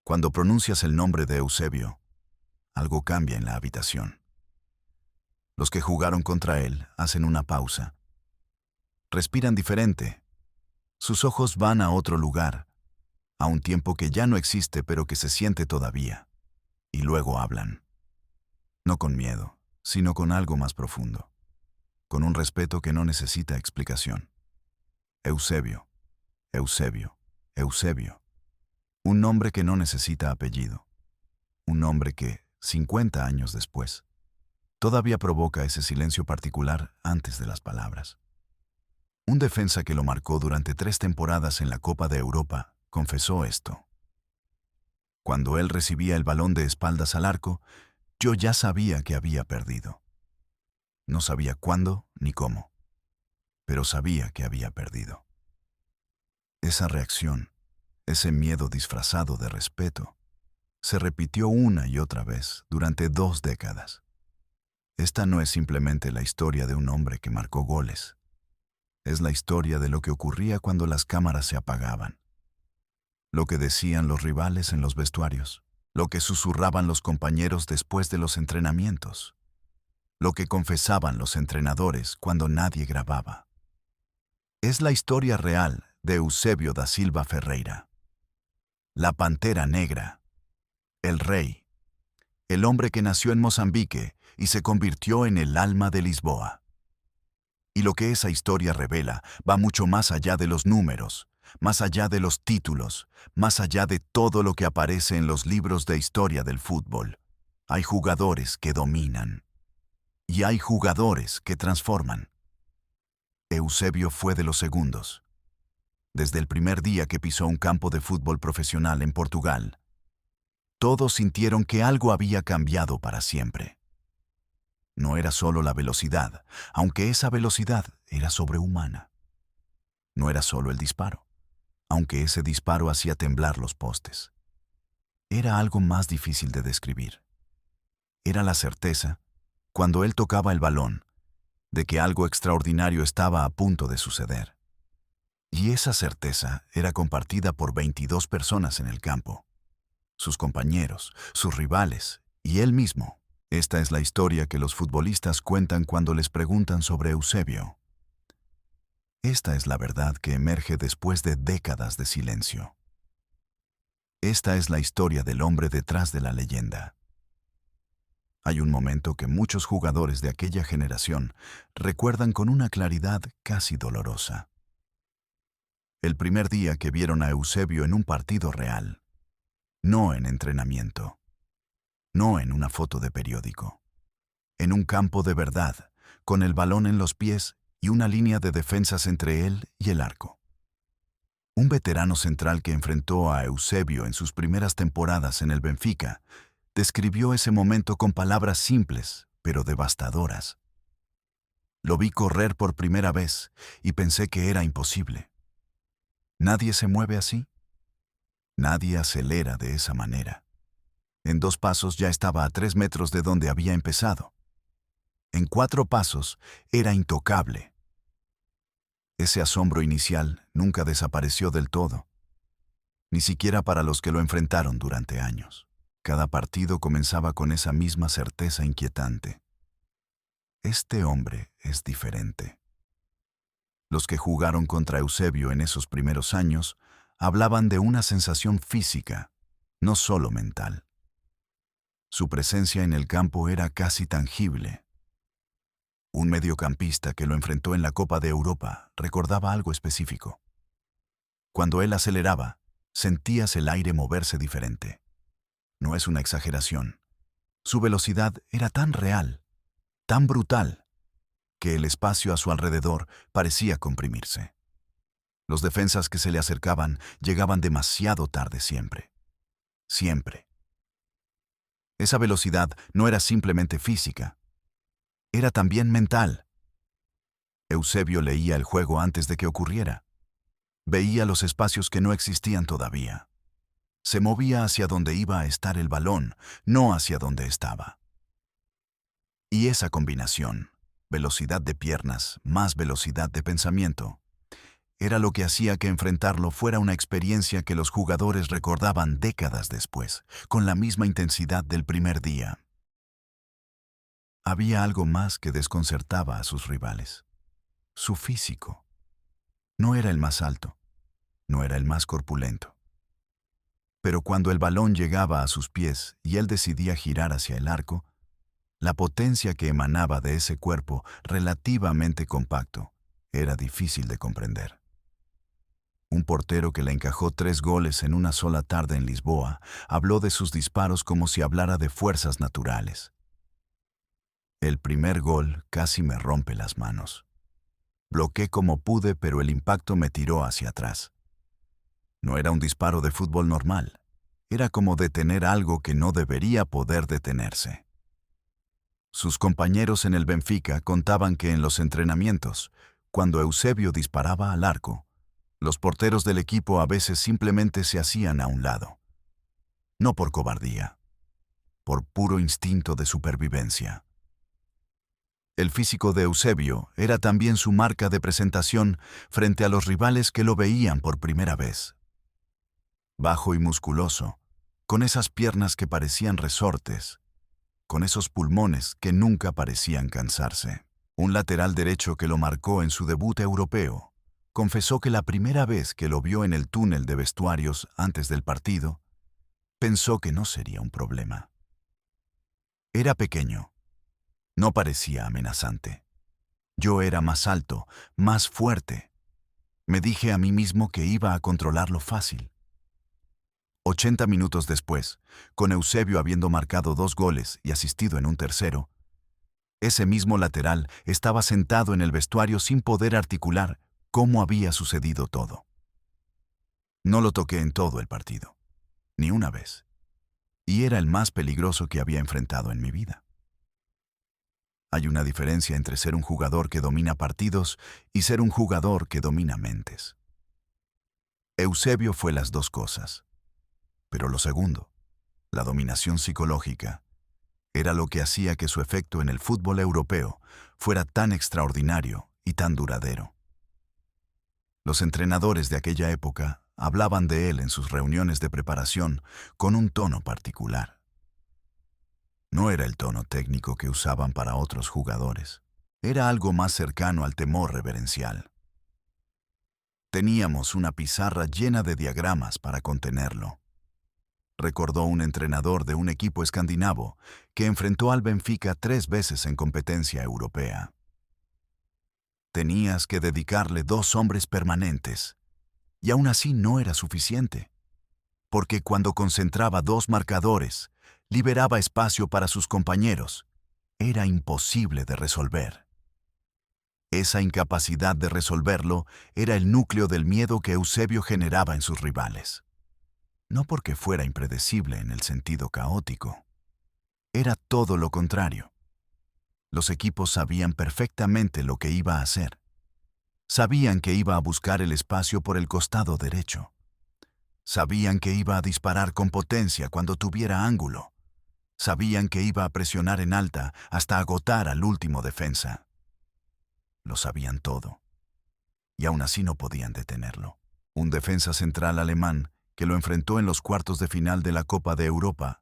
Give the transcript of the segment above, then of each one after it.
Cuando pronuncias el nombre de Eusebio, algo cambia en la habitación. Los que jugaron contra él hacen una pausa. Respiran diferente. Sus ojos van a otro lugar, a un tiempo que ya no existe pero que se siente todavía. Y luego hablan. No con miedo, sino con algo más profundo. Con un respeto que no necesita explicación. Eusebio, Eusebio, Eusebio. Un nombre que no necesita apellido. Un nombre que, 50 años después, todavía provoca ese silencio particular antes de las palabras. Un defensa que lo marcó durante 3 temporadas en la Copa de Europa confesó esto. Cuando él recibía el balón de espaldas al arco, yo ya sabía que había perdido. No sabía cuándo ni cómo, pero sabía que había perdido. Esa reacción, ese miedo disfrazado de respeto, se repitió una y otra vez durante 2 décadas. Esta no es simplemente la historia de un hombre que marcó goles. Es la historia de lo que ocurría cuando las cámaras se apagaban. Lo que decían los rivales en los vestuarios, lo que susurraban los compañeros después de los entrenamientos, lo que confesaban los entrenadores cuando nadie grababa. Es la historia real de Eusebio da Silva Ferreira. La Pantera Negra. El Rey. El hombre que nació en Mozambique y se convirtió en el alma de Lisboa. Y lo que esa historia revela va mucho más allá de los números, más allá de los títulos, más allá de todo lo que aparece en los libros de historia del fútbol. Hay jugadores que dominan. Y hay jugadores que transforman. Eusebio fue de los segundos. Desde el primer día que pisó un campo de fútbol profesional en Portugal, todos sintieron que algo había cambiado para siempre. No era solo la velocidad, aunque esa velocidad era sobrehumana. No era solo el disparo, aunque ese disparo hacía temblar los postes. Era algo más difícil de describir. Era la certeza, cuando él tocaba el balón, de que algo extraordinario estaba a punto de suceder. Y esa certeza era compartida por 22 personas en el campo. Sus compañeros, sus rivales y él mismo. Esta es la historia que los futbolistas cuentan cuando les preguntan sobre Eusebio. Esta es la verdad que emerge después de décadas de silencio. Esta es la historia del hombre detrás de la leyenda. Hay un momento que muchos jugadores de aquella generación recuerdan con una claridad casi dolorosa. El primer día que vieron a Eusebio en un partido real. No en entrenamiento. No en una foto de periódico. En un campo de verdad, con el balón en los pies y una línea de defensas entre él y el arco. Un veterano central que enfrentó a Eusebio en sus primeras temporadas en el Benfica describió ese momento con palabras simples, pero devastadoras. Lo vi correr por primera vez y pensé que era imposible. Nadie se mueve así. Nadie acelera de esa manera. En 2 pasos ya estaba a 3 metros de donde había empezado. En 4 pasos era intocable. Ese asombro inicial nunca desapareció del todo, ni siquiera para los que lo enfrentaron durante años. Cada partido comenzaba con esa misma certeza inquietante. Este hombre es diferente. Los que jugaron contra Eusebio en esos primeros años hablaban de una sensación física, no solo mental. Su presencia en el campo era casi tangible. Un mediocampista que lo enfrentó en la Copa de Europa recordaba algo específico. Cuando él aceleraba, sentías el aire moverse diferente. No es una exageración. Su velocidad era tan real, tan brutal, que el espacio a su alrededor parecía comprimirse. Los defensas que se le acercaban llegaban demasiado tarde siempre. Siempre. Esa velocidad no era simplemente física. Era también mental. Eusebio leía el juego antes de que ocurriera. Veía los espacios que no existían todavía. Se movía hacia donde iba a estar el balón, no hacia donde estaba. Y esa combinación, velocidad de piernas más velocidad de pensamiento, era lo que hacía que enfrentarlo fuera una experiencia que los jugadores recordaban décadas después, con la misma intensidad del primer día. Había algo más que desconcertaba a sus rivales. Su físico. No era el más alto, no era el más corpulento. Pero cuando el balón llegaba a sus pies y él decidía girar hacia el arco, la potencia que emanaba de ese cuerpo relativamente compacto era difícil de comprender. Un portero que le encajó 3 goles en una sola tarde en Lisboa habló de sus disparos como si hablara de fuerzas naturales. El primer gol casi me rompe las manos. Bloqueé como pude, pero el impacto me tiró hacia atrás. No era un disparo de fútbol normal. Era como detener algo que no debería poder detenerse. Sus compañeros en el Benfica contaban que en los entrenamientos, cuando Eusebio disparaba al arco, los porteros del equipo a veces simplemente se hacían a un lado. No por cobardía, por puro instinto de supervivencia. El físico de Eusebio era también su marca de presentación frente a los rivales que lo veían por primera vez. Bajo y musculoso, con esas piernas que parecían resortes, con esos pulmones que nunca parecían cansarse. Un lateral derecho que lo marcó en su debut europeo confesó que la primera vez que lo vio en el túnel de vestuarios antes del partido, pensó que no sería un problema. Era pequeño. No parecía amenazante. Yo era más alto, más fuerte. Me dije a mí mismo que iba a controlarlo fácil. 80 minutos después, con Eusebio habiendo marcado 2 goles y asistido en un tercero, ese mismo lateral estaba sentado en el vestuario sin poder articular cómo había sucedido todo. No lo toqué en todo el partido, ni una vez, y era el más peligroso que había enfrentado en mi vida. Hay una diferencia entre ser un jugador que domina partidos y ser un jugador que domina mentes. Eusebio fue las dos cosas, pero lo segundo, la dominación psicológica, era lo que hacía que su efecto en el fútbol europeo fuera tan extraordinario y tan duradero. Los entrenadores de aquella época hablaban de él en sus reuniones de preparación con un tono particular. No era el tono técnico que usaban para otros jugadores. Era algo más cercano al temor reverencial. Teníamos una pizarra llena de diagramas para contenerlo, recordó un entrenador de un equipo escandinavo que enfrentó al Benfica 3 veces en competencia europea. Tenías que dedicarle 2 hombres permanentes, y aún así no era suficiente, porque cuando concentraba 2 marcadores, liberaba espacio para sus compañeros. Era imposible de resolver. Esa incapacidad de resolverlo era el núcleo del miedo que Eusebio generaba en sus rivales. No porque fuera impredecible en el sentido caótico. Era todo lo contrario. Los equipos sabían perfectamente lo que iba a hacer. Sabían que iba a buscar el espacio por el costado derecho. Sabían que iba a disparar con potencia cuando tuviera ángulo. Sabían que iba a presionar en alta hasta agotar al último defensa. Lo sabían todo. Y aún así no podían detenerlo. Un defensa central alemán que lo enfrentó en los cuartos de final de la Copa de Europa,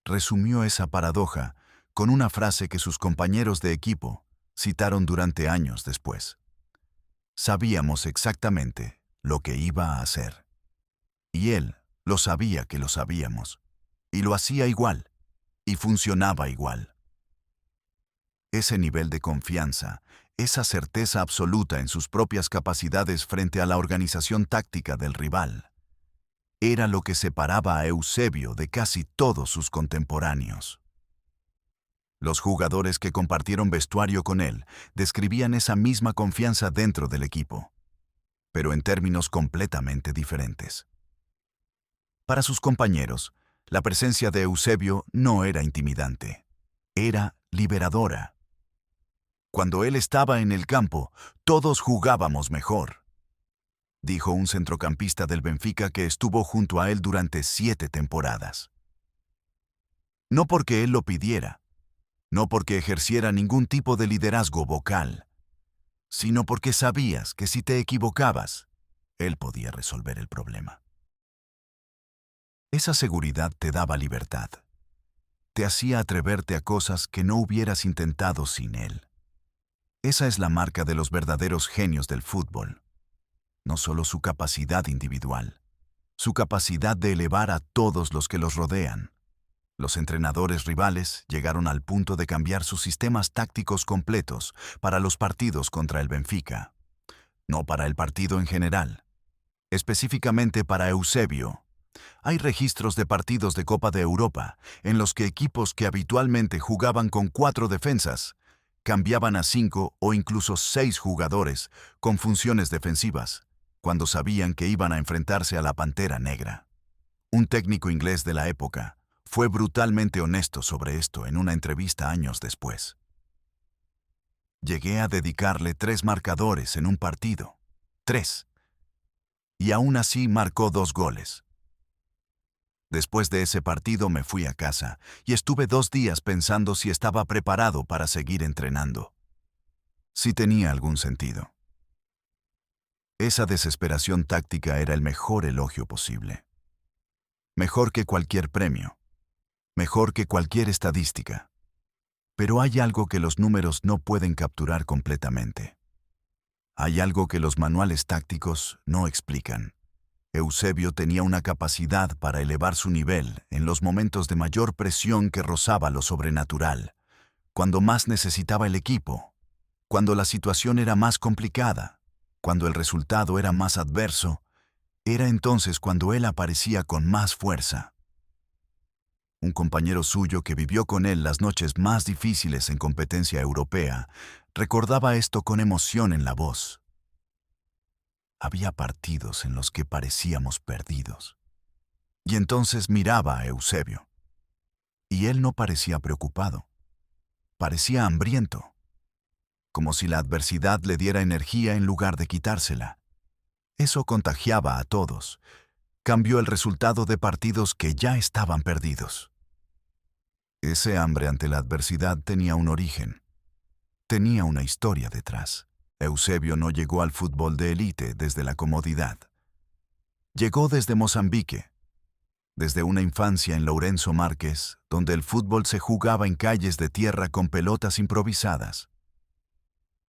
resumió esa paradoja con una frase que sus compañeros de equipo citaron durante años después. Sabíamos exactamente lo que iba a hacer. Y él lo sabía que lo sabíamos. Y lo hacía igual. Y funcionaba igual. Ese nivel de confianza, esa certeza absoluta en sus propias capacidades frente a la organización táctica del rival, era lo que separaba a Eusebio de casi todos sus contemporáneos. Los jugadores que compartieron vestuario con él describían esa misma confianza dentro del equipo, pero en términos completamente diferentes. Para sus compañeros, la presencia de Eusebio no era intimidante, era liberadora. Cuando él estaba en el campo, todos jugábamos mejor, dijo un centrocampista del Benfica que estuvo junto a él durante 7 temporadas. No porque él lo pidiera, no porque ejerciera ningún tipo de liderazgo vocal, sino porque sabías que si te equivocabas, él podía resolver el problema. Esa seguridad te daba libertad. Te hacía atreverte a cosas que no hubieras intentado sin él. Esa es la marca de los verdaderos genios del fútbol. No solo su capacidad individual, su capacidad de elevar a todos los que los rodean. Los entrenadores rivales llegaron al punto de cambiar sus sistemas tácticos completos para los partidos contra el Benfica. No para el partido en general. Específicamente para Eusebio. Hay registros de partidos de Copa de Europa en los que equipos que habitualmente jugaban con 4 defensas cambiaban a 5 o incluso 6 jugadores con funciones defensivas, cuando sabían que iban a enfrentarse a la Pantera Negra. Un técnico inglés de la época fue brutalmente honesto sobre esto en una entrevista años después. Llegué a dedicarle 3 marcadores en un partido. 3. Y aún así marcó 2 goles. Después de ese partido me fui a casa y estuve 2 días pensando si estaba preparado para seguir entrenando. Si tenía algún sentido. Esa desesperación táctica era el mejor elogio posible. Mejor que cualquier premio. Mejor que cualquier estadística. Pero hay algo que los números no pueden capturar completamente. Hay algo que los manuales tácticos no explican. Eusebio tenía una capacidad para elevar su nivel en los momentos de mayor presión que rozaba lo sobrenatural, cuando más necesitaba el equipo, cuando la situación era más complicada, cuando el resultado era más adverso, era entonces cuando él aparecía con más fuerza. Un compañero suyo que vivió con él las noches más difíciles en competencia europea recordaba esto con emoción en la voz. Había partidos en los que parecíamos perdidos. Y entonces miraba a Eusebio. Y él no parecía preocupado. Parecía hambriento. Como si la adversidad le diera energía en lugar de quitársela. Eso contagiaba a todos. Cambió el resultado de partidos que ya estaban perdidos. Ese hambre ante la adversidad tenía un origen. Tenía una historia detrás. Eusebio no llegó al fútbol de élite desde la comodidad. Llegó desde Mozambique, desde una infancia en Lourenço Marques, donde el fútbol se jugaba en calles de tierra con pelotas improvisadas.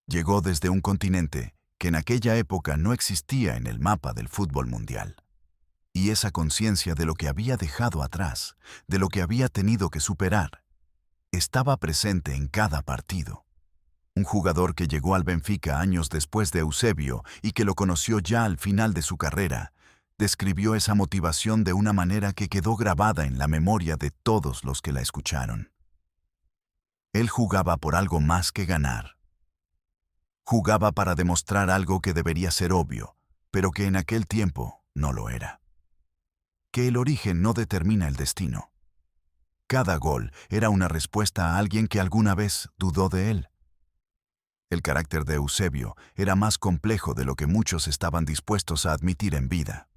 Llegó desde un continente que en aquella época no existía en el mapa del fútbol mundial. Y esa conciencia de lo que había dejado atrás, de lo que había tenido que superar, estaba presente en cada partido. Un jugador que llegó al Benfica años después de Eusebio y que lo conoció ya al final de su carrera, describió esa motivación de una manera que quedó grabada en la memoria de todos los que la escucharon. Él jugaba por algo más que ganar. Jugaba para demostrar algo que debería ser obvio, pero que en aquel tiempo no lo era. Que el origen no determina el destino. Cada gol era una respuesta a alguien que alguna vez dudó de él. El carácter de Eusebio era más complejo de lo que muchos estaban dispuestos a admitir en vida.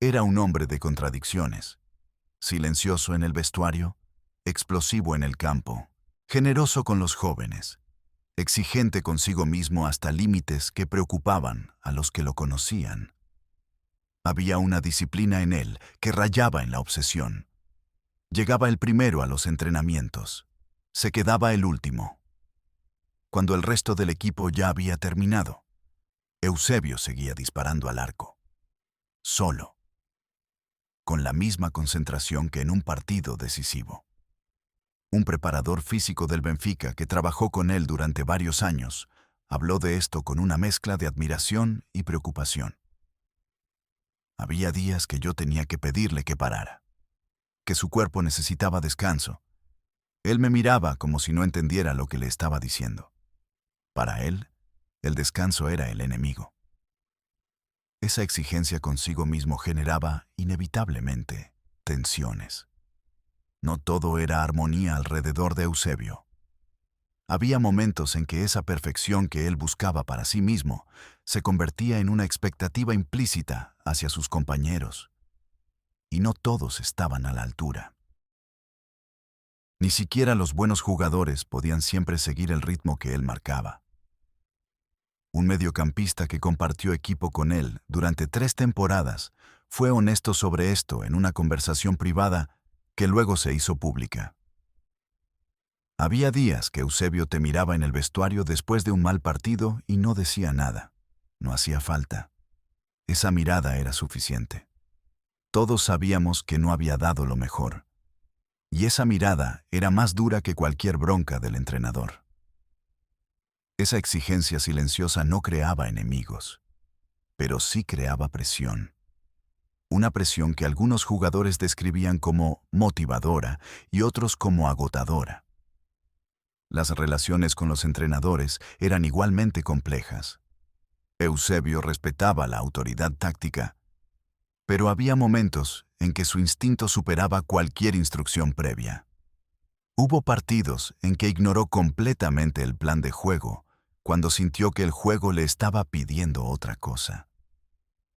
Era un hombre de contradicciones, silencioso en el vestuario, explosivo en el campo, generoso con los jóvenes, exigente consigo mismo hasta límites que preocupaban a los que lo conocían. Había una disciplina en él que rayaba en la obsesión. Llegaba el primero a los entrenamientos, se quedaba el último. Cuando el resto del equipo ya había terminado, Eusebio seguía disparando al arco. Solo. Con la misma concentración que en un partido decisivo. Un preparador físico del Benfica que trabajó con él durante varios años, habló de esto con una mezcla de admiración y preocupación. Había días que yo tenía que pedirle que parara, que su cuerpo necesitaba descanso. Él me miraba como si no entendiera lo que le estaba diciendo. Para él, el descanso era el enemigo. Esa exigencia consigo mismo generaba, inevitablemente, tensiones. No todo era armonía alrededor de Eusebio. Había momentos en que esa perfección que él buscaba para sí mismo se convertía en una expectativa implícita hacia sus compañeros. Y no todos estaban a la altura. Ni siquiera los buenos jugadores podían siempre seguir el ritmo que él marcaba. Un mediocampista que compartió equipo con él durante 3 temporadas fue honesto sobre esto en una conversación privada que luego se hizo pública. Había días que Eusebio te miraba en el vestuario después de un mal partido y no decía nada. No hacía falta. Esa mirada era suficiente. Todos sabíamos que no había dado lo mejor. Y esa mirada era más dura que cualquier bronca del entrenador. Esa exigencia silenciosa no creaba enemigos, pero sí creaba presión. Una presión que algunos jugadores describían como motivadora y otros como agotadora. Las relaciones con los entrenadores eran igualmente complejas. Eusebio respetaba la autoridad táctica, pero había momentos en que su instinto superaba cualquier instrucción previa. Hubo partidos en que ignoró completamente el plan de juego cuando sintió que el juego le estaba pidiendo otra cosa.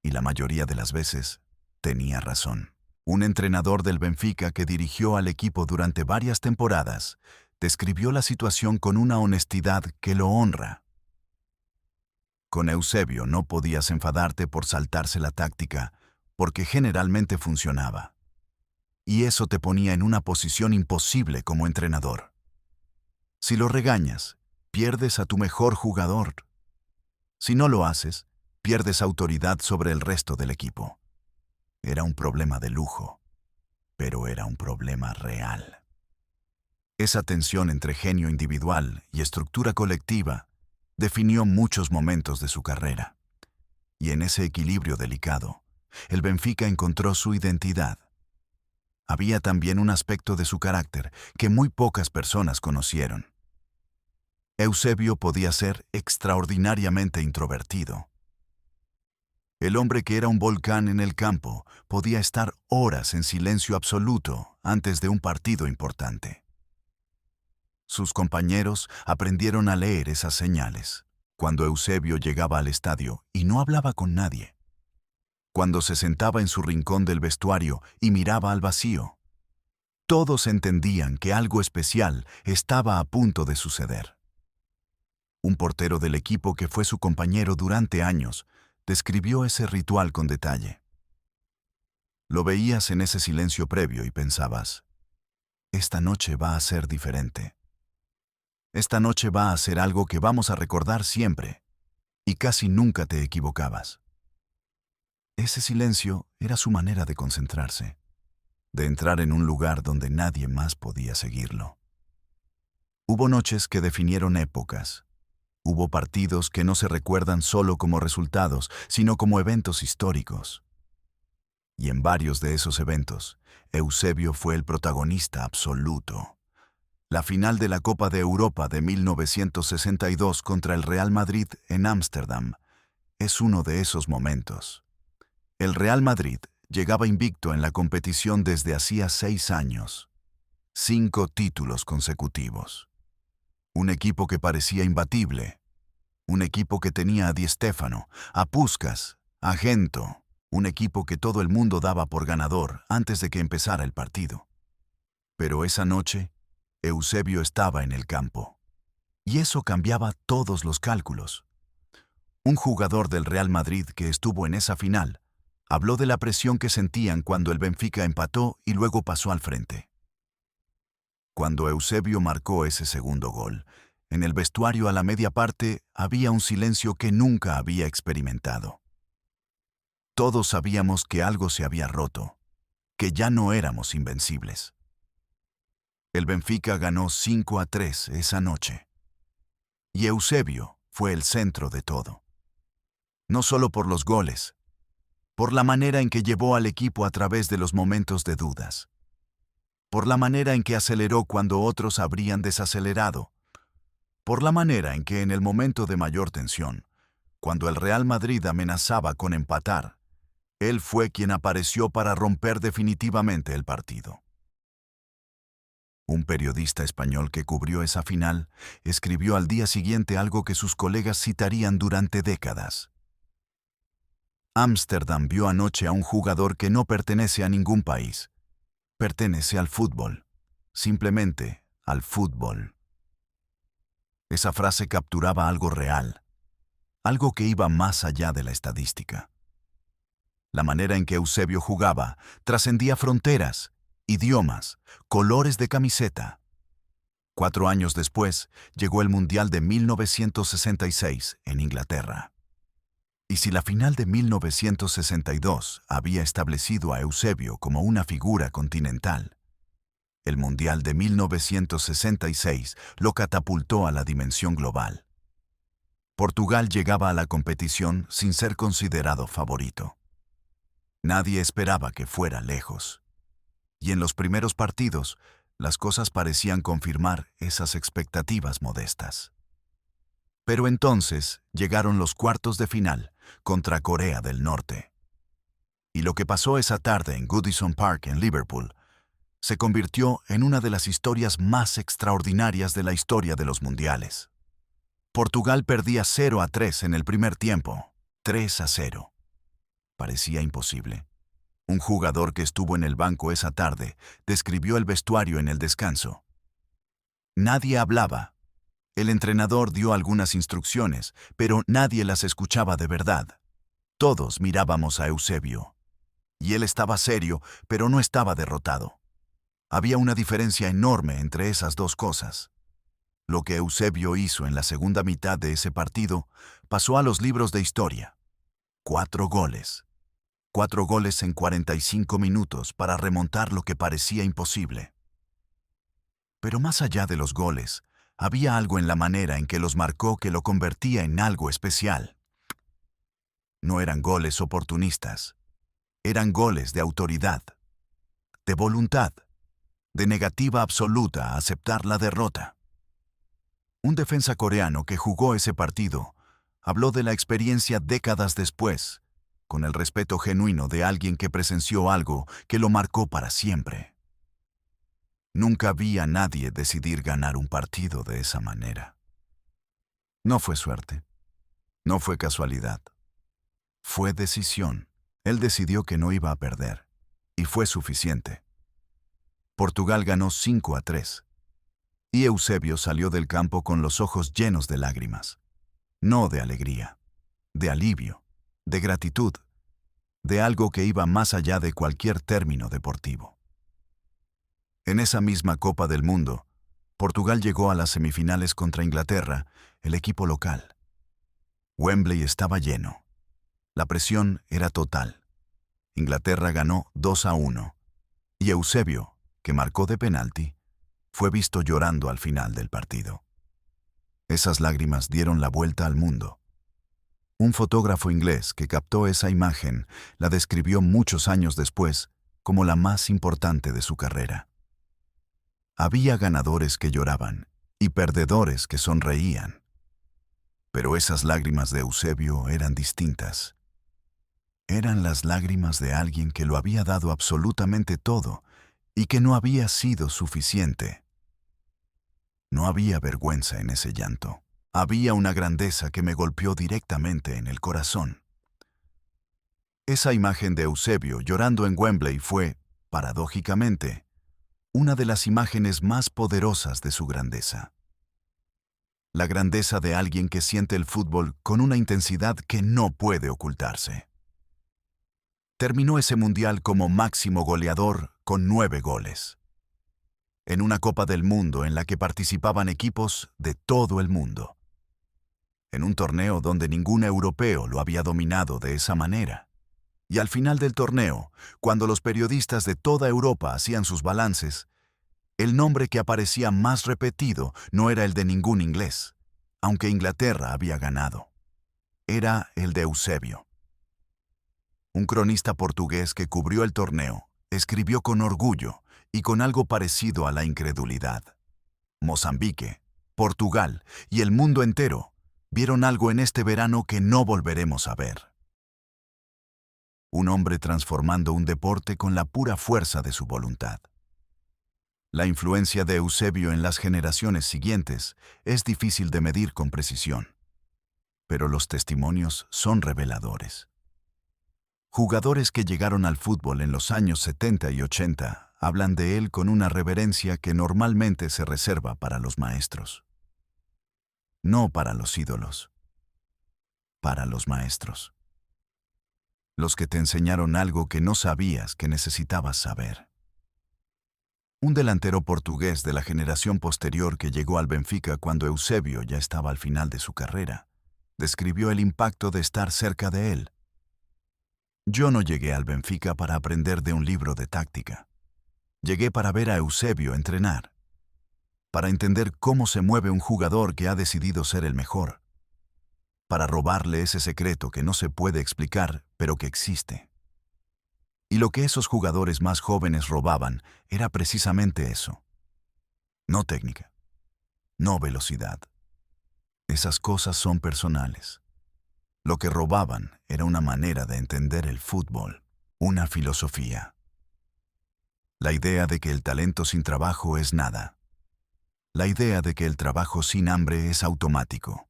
Y la mayoría de las veces tenía razón. Un entrenador del Benfica que dirigió al equipo durante varias temporadas describió la situación con una honestidad que lo honra. Con Eusebio no podías enfadarte por saltarse la táctica, porque generalmente funcionaba. Y eso te ponía en una posición imposible como entrenador. Si lo regañas, pierdes a tu mejor jugador. Si no lo haces, pierdes autoridad sobre el resto del equipo. Era un problema de lujo, pero era un problema real. Esa tensión entre genio individual y estructura colectiva definió muchos momentos de su carrera. Y en ese equilibrio delicado, el Benfica encontró su identidad. Había también un aspecto de su carácter que muy pocas personas conocieron. Eusebio podía ser extraordinariamente introvertido. El hombre que era un volcán en el campo podía estar horas en silencio absoluto antes de un partido importante. Sus compañeros aprendieron a leer esas señales. Cuando Eusebio llegaba al estadio y no hablaba con nadie. Cuando se sentaba en su rincón del vestuario y miraba al vacío. Todos entendían que algo especial estaba a punto de suceder. Un portero del equipo que fue su compañero durante años describió ese ritual con detalle. Lo veías en ese silencio previo y pensabas, esta noche va a ser diferente. Esta noche va a ser algo que vamos a recordar siempre, y casi nunca te equivocabas. Ese silencio era su manera de concentrarse, de entrar en un lugar donde nadie más podía seguirlo. Hubo noches que definieron épocas. Hubo partidos que no se recuerdan solo como resultados, sino como eventos históricos. Y en varios de esos eventos, Eusebio fue el protagonista absoluto. La final de la Copa de Europa de 1962 contra el Real Madrid en Ámsterdam es uno de esos momentos. El Real Madrid llegaba invicto en la competición desde hacía 6 años. 5 títulos consecutivos. Un equipo que parecía imbatible. Un equipo que tenía a Di Stéfano, a Puskás, a Gento. Un equipo que todo el mundo daba por ganador antes de que empezara el partido. Pero esa noche, Eusebio estaba en el campo. Y eso cambiaba todos los cálculos. Un jugador del Real Madrid que estuvo en esa final habló de la presión que sentían cuando el Benfica empató y luego pasó al frente. Cuando Eusebio marcó ese segundo gol, en el vestuario a la media parte había un silencio que nunca había experimentado. Todos sabíamos que algo se había roto, que ya no éramos invencibles. El Benfica ganó 5-3 esa noche. Y Eusebio fue el centro de todo. No solo por los goles, por la manera en que llevó al equipo a través de los momentos de dudas, por la manera en que aceleró cuando otros habrían desacelerado, por la manera en que en el momento de mayor tensión, cuando el Real Madrid amenazaba con empatar, él fue quien apareció para romper definitivamente el partido. Un periodista español que cubrió esa final escribió al día siguiente algo que sus colegas citarían durante décadas. Ámsterdam vio anoche a un jugador que no pertenece a ningún país. Pertenece al fútbol. Simplemente al fútbol. Esa frase capturaba algo real. algo que iba más allá de la estadística. La manera en que Eusebio jugaba trascendía fronteras, idiomas, colores de camiseta. 4 años después, llegó el Mundial de 1966 en Inglaterra. Y si la final de 1962 había establecido a Eusebio como una figura continental, el Mundial de 1966 lo catapultó a la dimensión global. Portugal llegaba a la competición sin ser considerado favorito. Nadie esperaba que fuera lejos. Y en los primeros partidos, las cosas parecían confirmar esas expectativas modestas. Pero entonces llegaron los cuartos de final contra Corea del Norte. Y lo que pasó esa tarde en Goodison Park en Liverpool se convirtió en una de las historias más extraordinarias de la historia de los mundiales. Portugal perdía 0-3 en el primer tiempo, 3-0. Parecía imposible. Un jugador que estuvo en el banco esa tarde describió el vestuario en el descanso. Nadie hablaba. El entrenador dio algunas instrucciones, pero nadie las escuchaba de verdad. Todos mirábamos a Eusebio. Y él estaba serio, pero no estaba derrotado. Había una diferencia enorme entre esas dos cosas. Lo que Eusebio hizo en la segunda mitad de ese partido pasó a los libros de historia. 4 goles. 4 goles en 45 minutos para remontar lo que parecía imposible. Pero más allá de los goles, había algo en la manera en que los marcó que lo convertía en algo especial. No eran goles oportunistas. Eran goles de autoridad, de voluntad, de negativa absoluta a aceptar la derrota. Un defensa coreano que jugó ese partido habló de la experiencia décadas después, con el respeto genuino de alguien que presenció algo que lo marcó para siempre. Nunca vi a nadie decidir ganar un partido de esa manera. No fue suerte, no fue casualidad, fue decisión. Él decidió que no iba a perder, y fue suficiente. Portugal ganó 5-3, y Eusebio salió del campo con los ojos llenos de lágrimas. No de alegría, de alivio, de gratitud, de algo que iba más allá de cualquier término deportivo. En esa misma Copa del Mundo, Portugal llegó a las semifinales contra Inglaterra, el equipo local. Wembley estaba lleno. La presión era total. Inglaterra ganó 2-1, y Eusebio, que marcó de penalti, fue visto llorando al final del partido. Esas lágrimas dieron la vuelta al mundo. Un fotógrafo inglés que captó esa imagen la describió muchos años después como la más importante de su carrera. Había ganadores que lloraban y perdedores que sonreían. Pero esas lágrimas de Eusebio eran distintas. Eran las lágrimas de alguien que lo había dado absolutamente todo y que no había sido suficiente. No había vergüenza en ese llanto. Había una grandeza que me golpeó directamente en el corazón. Esa imagen de Eusebio llorando en Wembley fue, paradójicamente, una de las imágenes más poderosas de su grandeza. La grandeza de alguien que siente el fútbol con una intensidad que no puede ocultarse. Terminó ese mundial como máximo goleador con 9 goles. En una Copa del Mundo en la que participaban equipos de todo el mundo. En un torneo donde ningún europeo lo había dominado de esa manera. Y al final del torneo, cuando los periodistas de toda Europa hacían sus balances, el nombre que aparecía más repetido no era el de ningún inglés, aunque Inglaterra había ganado. Era el de Eusebio. Un cronista portugués que cubrió el torneo escribió con orgullo y con algo parecido a la incredulidad. Mozambique, Portugal y el mundo entero vieron algo en este verano que no volveremos a ver. Un hombre transformando un deporte con la pura fuerza de su voluntad. La influencia de Eusebio en las generaciones siguientes es difícil de medir con precisión, pero los testimonios son reveladores. Jugadores que llegaron al fútbol en los años 70 y 80 hablan de él con una reverencia que normalmente se reserva para los maestros, no para los ídolos. para los maestros. Los que te enseñaron algo que no sabías que necesitabas saber. Un delantero portugués de la generación posterior que llegó al Benfica cuando Eusebio ya estaba al final de su carrera, describió el impacto de estar cerca de él. Yo no llegué al Benfica para aprender de un libro de táctica. Llegué para ver a Eusebio entrenar, para entender cómo se mueve un jugador que ha decidido ser el mejor, para robarle ese secreto que no se puede explicar, pero que existe. Y lo que esos jugadores más jóvenes robaban era precisamente eso. No técnica, no velocidad. Esas cosas son personales. Lo que robaban era una manera de entender el fútbol, una filosofía. La idea de que el talento sin trabajo es nada. La idea de que el trabajo sin hambre es automático.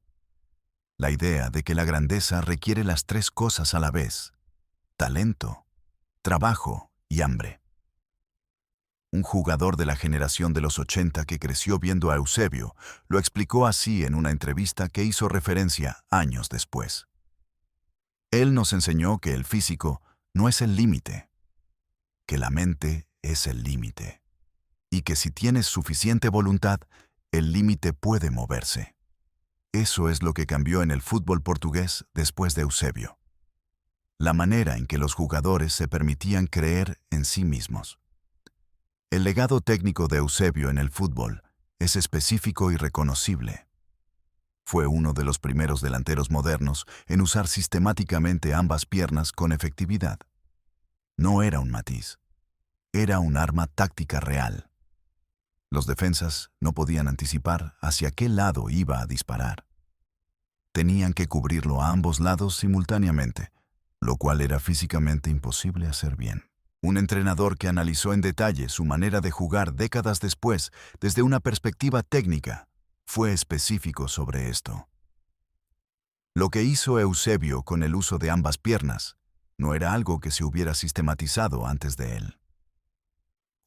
La idea de que la grandeza requiere las tres cosas a la vez: talento, trabajo y hambre. Un jugador de la generación de los 80 que creció viendo a Eusebio lo explicó así en una entrevista que hizo referencia años después. Él nos enseñó que el físico no es el límite, que la mente es el límite, y que si tienes suficiente voluntad, el límite puede moverse. Eso es lo que cambió en el fútbol portugués después de Eusebio. La manera en que los jugadores se permitían creer en sí mismos. El legado técnico de Eusebio en el fútbol es específico y reconocible. Fue uno de los primeros delanteros modernos en usar sistemáticamente ambas piernas con efectividad. No era un matiz, era un arma táctica real. Los defensas no podían anticipar hacia qué lado iba a disparar. Tenían que cubrirlo a ambos lados simultáneamente, lo cual era físicamente imposible hacer bien. Un entrenador que analizó en detalle su manera de jugar décadas después, desde una perspectiva técnica, fue específico sobre esto. Lo que hizo Eusebio con el uso de ambas piernas no era algo que se hubiera sistematizado antes de él.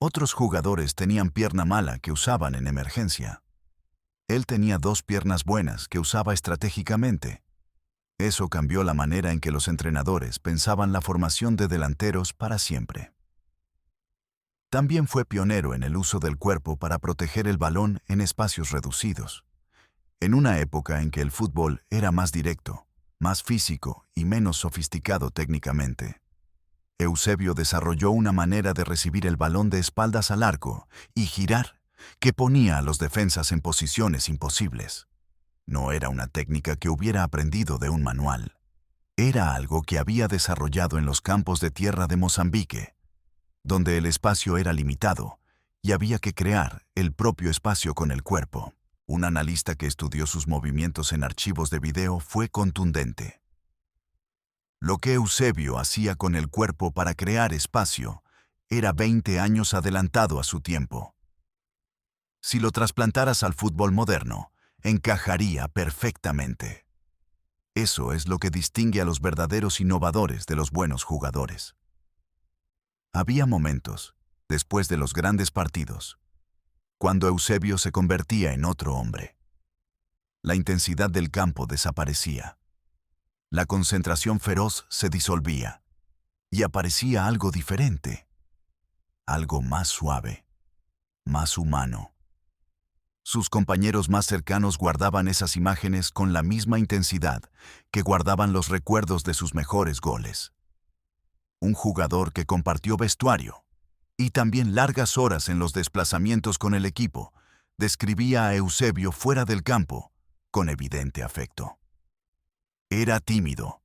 Otros jugadores tenían pierna mala que usaban en emergencia. Él tenía dos piernas buenas que usaba estratégicamente. Eso cambió la manera en que los entrenadores pensaban la formación de delanteros para siempre. También fue pionero en el uso del cuerpo para proteger el balón en espacios reducidos. En una época en que el fútbol era más directo, más físico y menos sofisticado técnicamente, Eusebio desarrolló una manera de recibir el balón de espaldas al arco y girar que ponía a los defensas en posiciones imposibles. No era una técnica que hubiera aprendido de un manual. Era algo que había desarrollado en los campos de tierra de Mozambique, donde el espacio era limitado y había que crear el propio espacio con el cuerpo. Un analista que estudió sus movimientos en archivos de video fue contundente. Lo que Eusebio hacía con el cuerpo para crear espacio era 20 años adelantado a su tiempo. Si lo trasplantaras al fútbol moderno, encajaría perfectamente. Eso es lo que distingue a los verdaderos innovadores de los buenos jugadores. Había momentos, después de los grandes partidos, cuando Eusebio se convertía en otro hombre. La intensidad del campo desaparecía. La concentración feroz se disolvía y aparecía algo diferente, algo más suave, más humano. Sus compañeros más cercanos guardaban esas imágenes con la misma intensidad que guardaban los recuerdos de sus mejores goles. Un jugador que compartió vestuario y también largas horas en los desplazamientos con el equipo, describía a Eusebio fuera del campo con evidente afecto. Era tímido,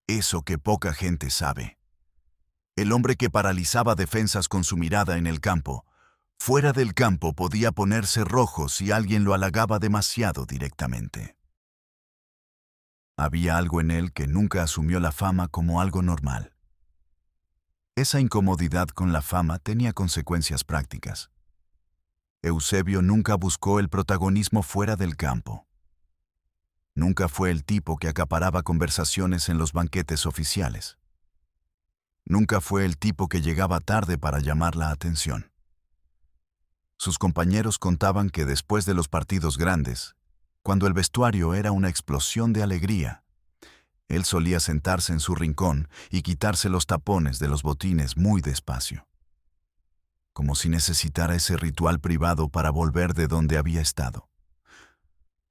eso que poca gente sabe. El hombre que paralizaba defensas con su mirada en el campo. Fuera del campo podía ponerse rojo si alguien lo halagaba demasiado directamente. Había algo en él que nunca asumió la fama como algo normal. Esa incomodidad con la fama tenía consecuencias prácticas. Eusebio nunca buscó el protagonismo fuera del campo. Nunca fue el tipo que acaparaba conversaciones en los banquetes oficiales. Nunca fue el tipo que llegaba tarde para llamar la atención. Sus compañeros contaban que después de los partidos grandes, cuando el vestuario era una explosión de alegría, Él solía sentarse en su rincón y quitarse los tapones de los botines muy despacio, como si necesitara ese ritual privado para volver de donde había estado.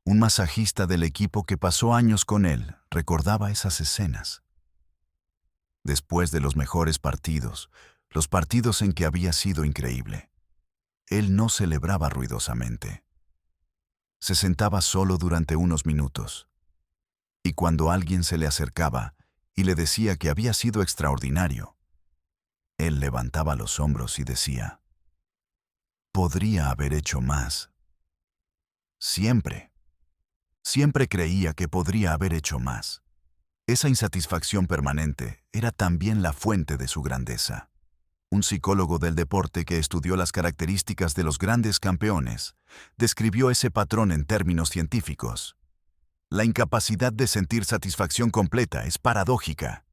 Un masajista del equipo que pasó años con él recordaba esas escenas. Después de los mejores partidos, los partidos en que había sido increíble, él no celebraba ruidosamente. Se sentaba solo durante unos minutos, y cuando alguien se le acercaba y le decía que había sido extraordinario, él levantaba los hombros y decía, «Podría haber hecho más». Siempre creía que podría haber hecho más. Esa insatisfacción permanente era también la fuente de su grandeza. Un psicólogo del deporte que estudió las características de los grandes campeones describió ese patrón en términos científicos. La incapacidad de sentir satisfacción completa es paradójica.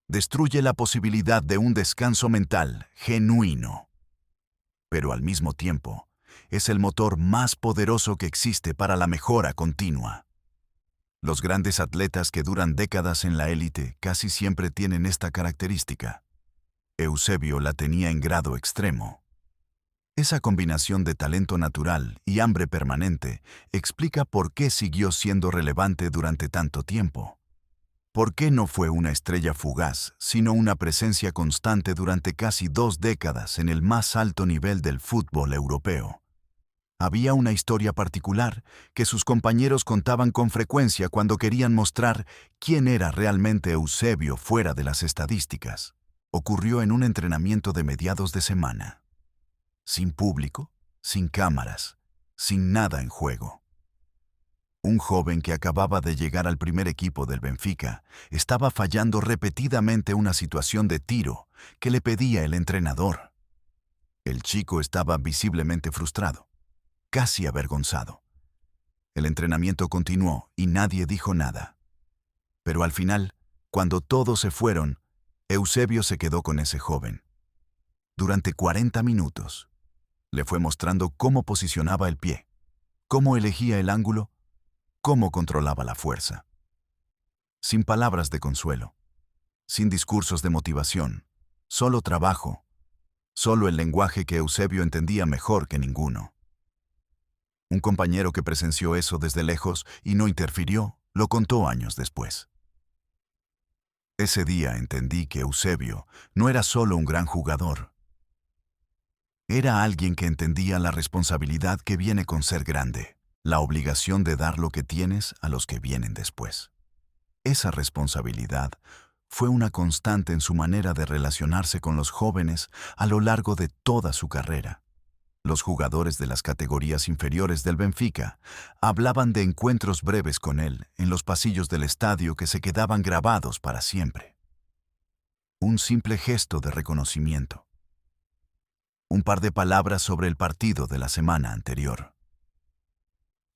Destruye la posibilidad de un descanso mental genuino. Pero al mismo tiempo, es el motor más poderoso que existe para la mejora continua. Los grandes atletas que duran décadas en la élite casi siempre tienen esta característica. Eusebio la tenía en grado extremo. Esa combinación de talento natural y hambre permanente explica por qué siguió siendo relevante durante tanto tiempo. ¿Por qué no fue una estrella fugaz, sino una presencia constante durante casi 2 décadas en el más alto nivel del fútbol europeo? Había una historia particular que sus compañeros contaban con frecuencia cuando querían mostrar quién era realmente Eusebio fuera de las estadísticas. Ocurrió en un entrenamiento de mediados de semana. Sin público, sin cámaras, sin nada en juego. Un joven que acababa de llegar al primer equipo del Benfica estaba fallando repetidamente una situación de tiro que le pedía el entrenador. El chico estaba visiblemente frustrado, casi avergonzado. El entrenamiento continuó y nadie dijo nada. Pero al final, cuando todos se fueron, Eusebio se quedó con ese joven. Durante 40 minutos, le fue mostrando cómo posicionaba el pie, cómo elegía el ángulo, cómo controlaba la fuerza. Sin palabras de consuelo, sin discursos de motivación, solo trabajo, solo el lenguaje que Eusebio entendía mejor que ninguno. Un compañero que presenció eso desde lejos y no interfirió, lo contó años después. Ese día entendí que Eusebio no era solo un gran jugador. Era alguien que entendía la responsabilidad que viene con ser grande, la obligación de dar lo que tienes a los que vienen después. Esa responsabilidad fue una constante en su manera de relacionarse con los jóvenes a lo largo de toda su carrera. Los jugadores de las categorías inferiores del Benfica hablaban de encuentros breves con él en los pasillos del estadio que se quedaban grabados para siempre. Un simple gesto de reconocimiento. Un par de palabras sobre el partido de la semana anterior.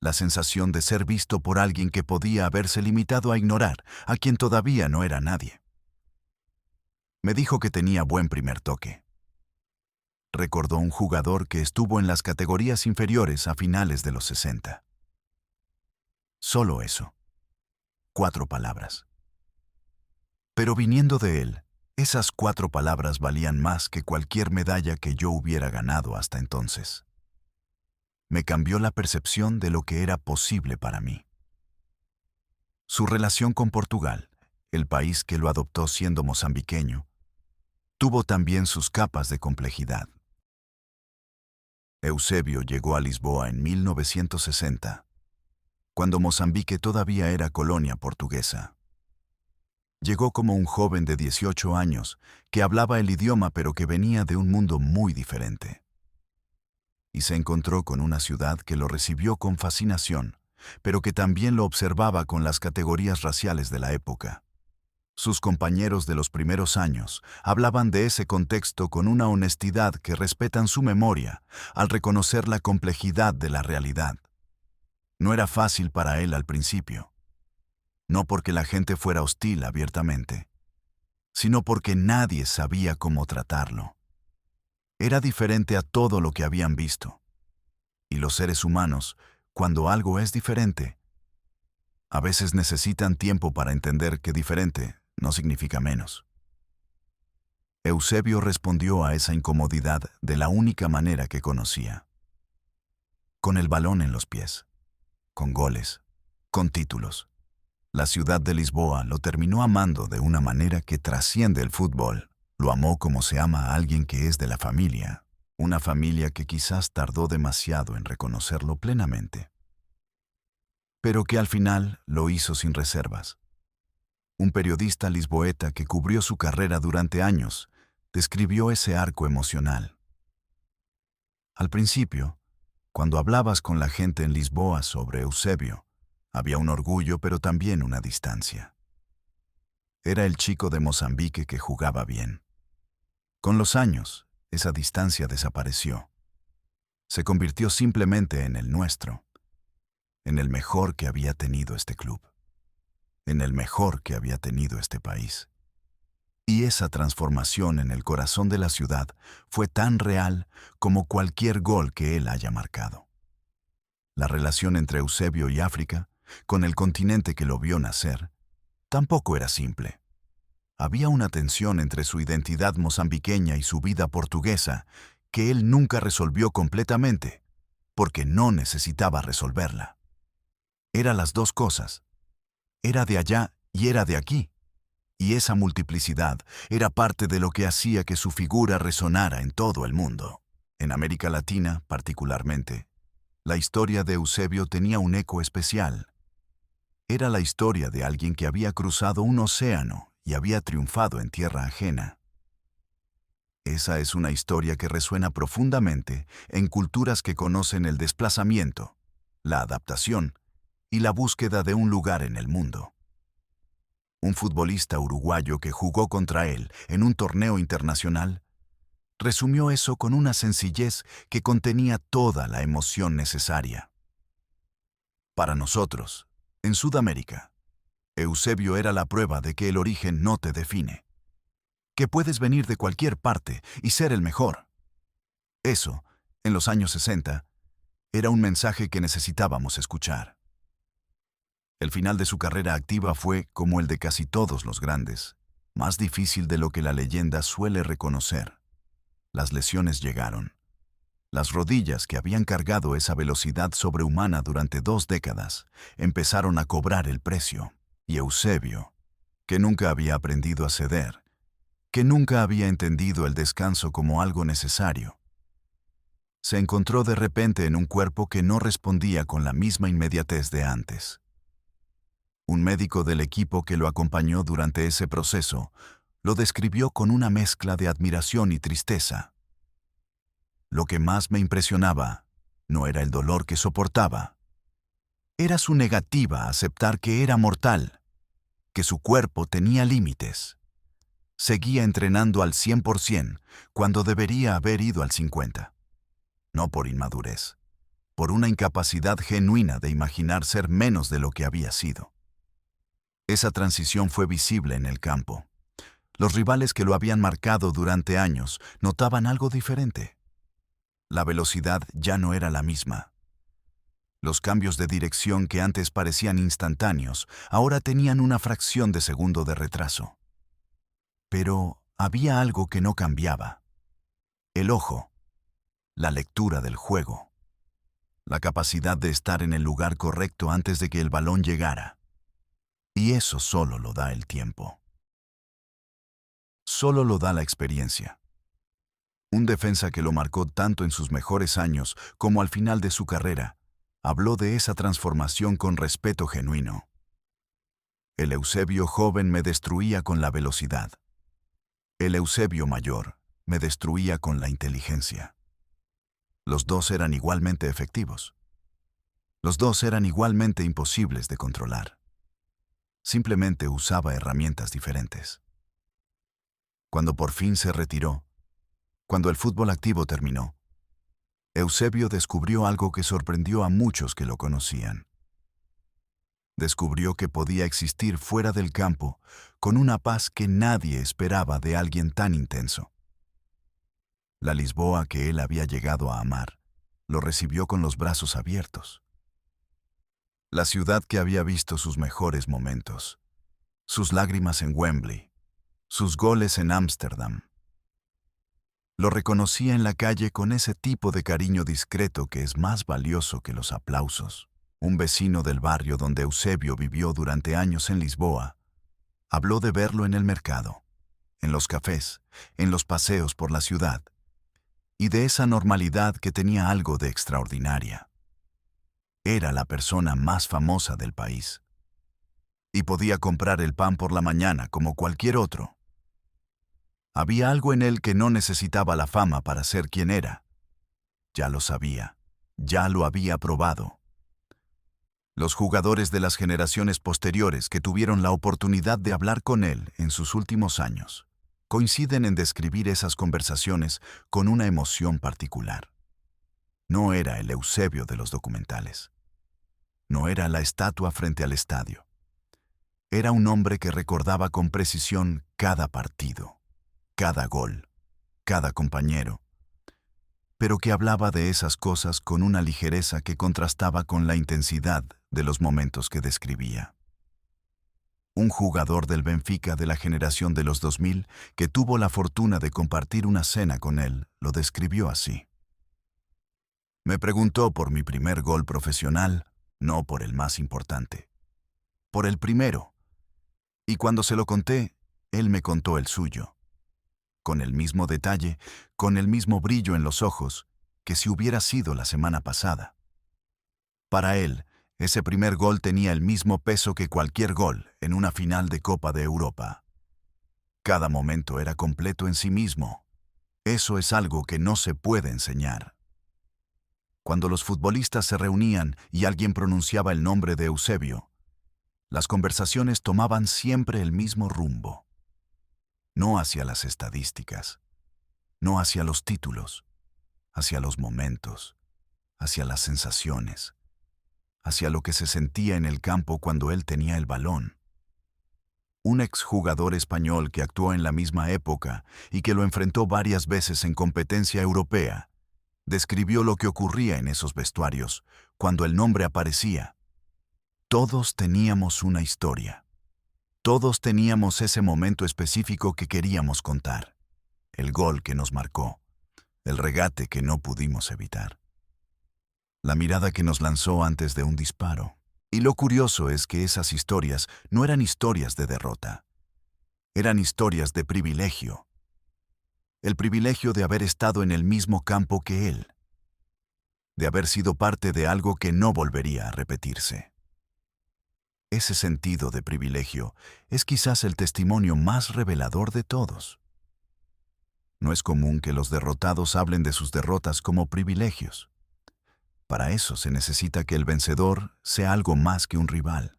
La sensación de ser visto por alguien que podía haberse limitado a ignorar a quien todavía no era nadie. Me dijo que tenía buen primer toque. Recordó un jugador que estuvo en las categorías inferiores a finales de los 60. Solo eso. 4 palabras. Pero viniendo de él, esas 4 palabras valían más que cualquier medalla que yo hubiera ganado hasta entonces. Me cambió la percepción de lo que era posible para mí. Su relación con Portugal, el país que lo adoptó siendo mozambiqueño, tuvo también sus capas de complejidad. Eusebio llegó a Lisboa en 1960, cuando Mozambique todavía era colonia portuguesa. Llegó como un joven de 18 años que hablaba el idioma pero que venía de un mundo muy diferente. Y se encontró con una ciudad que lo recibió con fascinación, pero que también lo observaba con las categorías raciales de la época. Sus compañeros de los primeros años hablaban de ese contexto con una honestidad que respetan su memoria al reconocer la complejidad de la realidad. No era fácil para él al principio. No porque la gente fuera hostil abiertamente, sino porque nadie sabía cómo tratarlo. Era diferente a todo lo que habían visto. Y los seres humanos, cuando algo es diferente, A veces necesitan tiempo para entender que diferente no significa menos. Eusebio respondió a esa incomodidad de la única manera que conocía. Con el balón en los pies, con goles, con títulos. La ciudad de Lisboa lo terminó amando de una manera que trasciende el fútbol. Lo amó como se ama a alguien que es de la familia, una familia que quizás tardó demasiado en reconocerlo plenamente, pero que al final lo hizo sin reservas. Un periodista lisboeta que cubrió su carrera durante años describió ese arco emocional. Al principio, cuando hablabas con la gente en Lisboa sobre Eusebio, había un orgullo pero también una distancia. Era el chico de Mozambique que jugaba bien. Con los años, esa distancia desapareció. Se convirtió simplemente en el nuestro, en el mejor que había tenido este club, en el mejor que había tenido este país. Y esa transformación en el corazón de la ciudad fue tan real como cualquier gol que él haya marcado. La relación entre Eusebio y África, con el continente que lo vio nacer, tampoco era simple. Había una tensión entre su identidad mozambiqueña y su vida portuguesa que él nunca resolvió completamente, porque no necesitaba resolverla. Era las dos cosas. Era de allá y era de aquí. Y esa multiplicidad era parte de lo que hacía que su figura resonara en todo el mundo. En América Latina, particularmente, la historia de Eusebio tenía un eco especial. Era la historia de alguien que había cruzado un océano y había triunfado en tierra ajena. Esa es una historia que resuena profundamente en culturas que conocen el desplazamiento, la adaptación y la búsqueda de un lugar en el mundo. Un futbolista uruguayo que jugó contra él en un torneo internacional resumió eso con una sencillez que contenía toda la emoción necesaria. Para nosotros, en Sudamérica, Eusebio era la prueba de que el origen no te define, que puedes venir de cualquier parte y ser el mejor. Eso, en los años 60, era un mensaje que necesitábamos escuchar. El final de su carrera activa fue, como el de casi todos los grandes, más difícil de lo que la leyenda suele reconocer. Las lesiones llegaron. Las rodillas que habían cargado esa velocidad sobrehumana durante 2 décadas empezaron a cobrar el precio. Y Eusebio, que nunca había aprendido a ceder, que nunca había entendido el descanso como algo necesario, se encontró de repente en un cuerpo que no respondía con la misma inmediatez de antes. Un médico del equipo que lo acompañó durante ese proceso lo describió con una mezcla de admiración y tristeza. Lo que más me impresionaba no era el dolor que soportaba, era su negativa a aceptar que era mortal, que su cuerpo tenía límites. Seguía entrenando al 100% cuando debería haber ido al 50%. No por inmadurez, por una incapacidad genuina de imaginar ser menos de lo que había sido. Esa transición fue visible en el campo. Los rivales que lo habían marcado durante años notaban algo diferente. La velocidad ya no era la misma. Los cambios de dirección que antes parecían instantáneos, ahora tenían una fracción de segundo de retraso. Pero había algo que no cambiaba. El ojo, la lectura del juego, la capacidad de estar en el lugar correcto antes de que el balón llegara. Y eso solo lo da el tiempo. Solo lo da la experiencia. Un defensa que lo marcó tanto en sus mejores años como al final de su carrera, habló de esa transformación con respeto genuino. El Eusebio joven me destruía con la velocidad. El Eusebio mayor me destruía con la inteligencia. Los dos eran igualmente efectivos. Los dos eran igualmente imposibles de controlar. Simplemente usaba herramientas diferentes. Cuando por fin se retiró, cuando el fútbol activo terminó, Eusebio descubrió algo que sorprendió a muchos que lo conocían. Descubrió que podía existir fuera del campo con una paz que nadie esperaba de alguien tan intenso. La Lisboa que él había llegado a amar lo recibió con los brazos abiertos. La ciudad que había visto sus mejores momentos, sus lágrimas en Wembley, sus goles en Ámsterdam. Lo reconocía en la calle con ese tipo de cariño discreto que es más valioso que los aplausos. Un vecino del barrio donde Eusebio vivió durante años en Lisboa, habló de verlo en el mercado, en los cafés, en los paseos por la ciudad, y de esa normalidad que tenía algo de extraordinaria. Era la persona más famosa del país. Y podía comprar el pan por la mañana como cualquier otro. Había algo en él que no necesitaba la fama para ser quien era. Ya lo sabía, ya lo había probado. Los jugadores de las generaciones posteriores que tuvieron la oportunidad de hablar con él en sus últimos años, coinciden en describir esas conversaciones con una emoción particular. No era el Eusebio de los documentales. No era la estatua frente al estadio. Era un hombre que recordaba con precisión cada partido, cada gol, cada compañero, pero que hablaba de esas cosas con una ligereza que contrastaba con la intensidad de los momentos que describía. Un jugador del Benfica de la generación de los 2000 que tuvo la fortuna de compartir una cena con él, lo describió así. Me preguntó por mi primer gol profesional, no por el más importante, por el primero. Y cuando se lo conté, él me contó el suyo, con el mismo detalle, con el mismo brillo en los ojos, que si hubiera sido la semana pasada. Para él, ese primer gol tenía el mismo peso que cualquier gol en una final de Copa de Europa. Cada momento era completo en sí mismo. Eso es algo que no se puede enseñar. Cuando los futbolistas se reunían y alguien pronunciaba el nombre de Eusebio, las conversaciones tomaban siempre el mismo rumbo. No hacia las estadísticas, no hacia los títulos, hacia los momentos, hacia las sensaciones, hacia lo que se sentía en el campo cuando él tenía el balón. Un exjugador español que actuó en la misma época y que lo enfrentó varias veces en competencia europea, describió lo que ocurría en esos vestuarios cuando el nombre aparecía. Todos teníamos una historia. Todos teníamos ese momento específico que queríamos contar. El gol que nos marcó. El regate que no pudimos evitar. La mirada que nos lanzó antes de un disparo. Y lo curioso es que esas historias no eran historias de derrota. Eran historias de privilegio. El privilegio de haber estado en el mismo campo que él. De haber sido parte de algo que no volvería a repetirse. Ese sentido de privilegio es quizás el testimonio más revelador de todos. No es común que los derrotados hablen de sus derrotas como privilegios. Para eso se necesita que el vencedor sea algo más que un rival,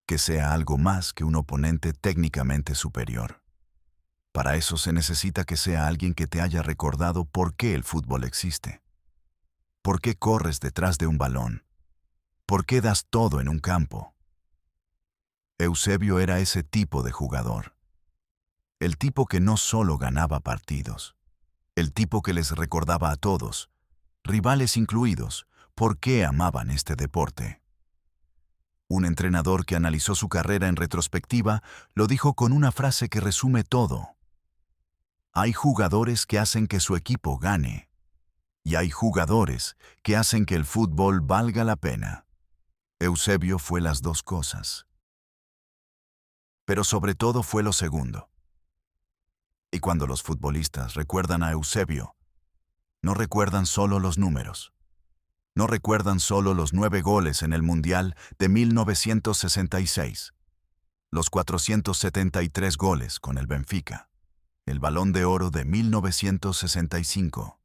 que sea algo más que un oponente técnicamente superior. Para eso se necesita que sea alguien que te haya recordado por qué el fútbol existe, por qué corres detrás de un balón, por qué das todo en un campo. Eusebio era ese tipo de jugador. El tipo que no solo ganaba partidos, el tipo que les recordaba a todos, rivales incluidos, por qué amaban este deporte. Un entrenador que analizó su carrera en retrospectiva lo dijo con una frase que resume todo. Hay jugadores que hacen que su equipo gane, y hay jugadores que hacen que el fútbol valga la pena. Eusebio fue las dos cosas. Pero sobre todo fue lo segundo. Y cuando los futbolistas recuerdan a Eusebio, no recuerdan solo los números. No recuerdan solo los 9 goles en el Mundial de 1966, los 473 goles con el Benfica, el Balón de Oro de 1965,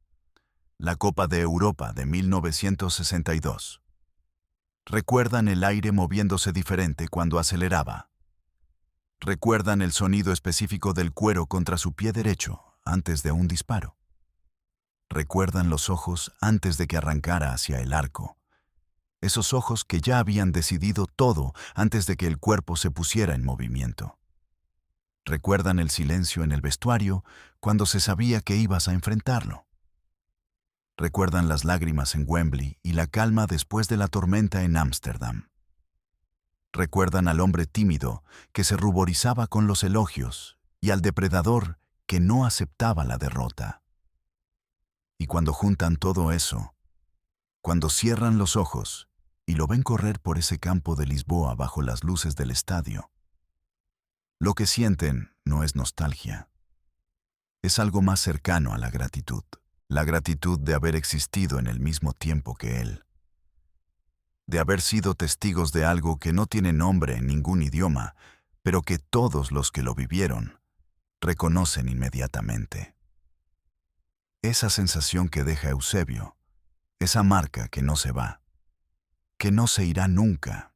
la Copa de Europa de 1962. Recuerdan el aire moviéndose diferente cuando aceleraba. Recuerdan el sonido específico del cuero contra su pie derecho antes de un disparo. Recuerdan los ojos antes de que arrancara hacia el arco. Esos ojos que ya habían decidido todo antes de que el cuerpo se pusiera en movimiento. Recuerdan el silencio en el vestuario cuando se sabía que ibas a enfrentarlo. Recuerdan las lágrimas en Wembley y la calma después de la tormenta en Ámsterdam. Recuerdan al hombre tímido que se ruborizaba con los elogios y al depredador que no aceptaba la derrota. Y cuando juntan todo eso, cuando cierran los ojos y lo ven correr por ese campo de Lisboa bajo las luces del estadio, lo que sienten no es nostalgia. Es algo más cercano a la gratitud. La gratitud de haber existido en el mismo tiempo que él. De haber sido testigos de algo que no tiene nombre en ningún idioma, pero que todos los que lo vivieron reconocen inmediatamente. Esa sensación que deja Eusebio, esa marca que no se va, que no se irá nunca.